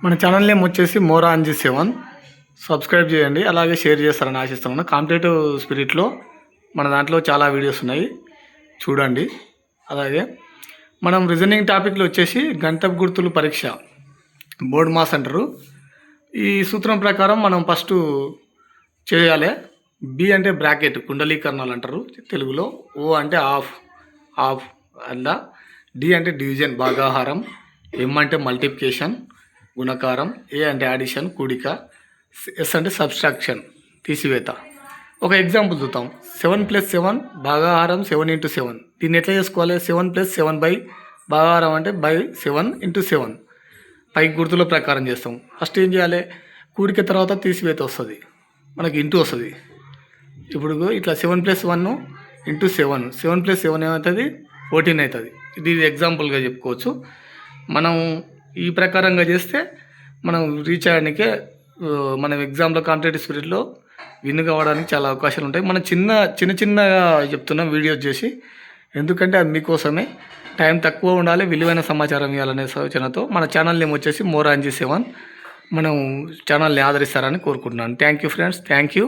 మన channel name వచ్చేసి మోరాంజీ7. Subscribe చేయండి, అలాగే షేర్ చేస్తారని ఆశిస్తున్నాను. కాంపిటేటివ్ స్పిరిట్లో మన దాంట్లో చాలా వీడియోస్ ఉన్నాయి, చూడండి. అలాగే మనం రీజనింగ్ టాపిక్లో వచ్చేసి గంటపు గుర్తులు పరీక్ష బోర్డ్ మాస్ అంటారు. ఈ సూత్రం ప్రకారం మనం ఫస్ట్ చేయాలి. బి అంటే బ్రాకెట్, కుండలీకరణాలు అంటారు తెలుగులో. ఓ అంటే ఆఫ్ అలా. డి అంటే డివిజన్, భాగాహారం. ఎం అంటే మల్టిప్లికేషన్, గుణకారం. ఏ అంటే యాడిషన్, కూడిక. ఎస్ అంటే సబ్స్ట్రాక్షన్, తీసివేత. ఒక ఎగ్జాంపుల్ చూద్దాం. 7 + 7 భాగాహారం 7 × 7. దీన్ని ఎట్లా చేసుకోవాలి? 7 + 7 బై భాగాహారం అంటే బై 7 × 7. పై గుర్తుల ప్రకారం చేస్తాం. ఫస్ట్ ఏం చేయాలి? కూడిక తర్వాత తీసివేత వస్తుంది, మనకి ఇంటూ వస్తుంది. ఇప్పుడు ఇట్లా 7 + 1 × 7. 7 + 7 ఏమవుతుంది? 14 అవుతుంది. ఇది ఎగ్జాంపుల్గా చెప్పుకోవచ్చు. మనం ఈ ప్రకారంగా చేస్తే మనం రీచ్ అయ్యడానికే, మనం ఎగ్జామ్లో కాంపిటేటివ్ స్పిరిట్లో విన్ కావడానికి చాలా అవకాశాలు ఉంటాయి. మనం చిన్నగా చెప్తున్నాం వీడియోస్ చేసి, ఎందుకంటే అది మీకోసమే. టైం తక్కువ ఉండాలి, విలువైన సమాచారం ఇవ్వాలనే సూచనతో మన ఛానల్ నేమ్ వచ్చేసి మోరాంజీ7. మనం ఛానల్ని ఆదరిస్తారని కోరుకుంటున్నాను. Thank you friends, thank you.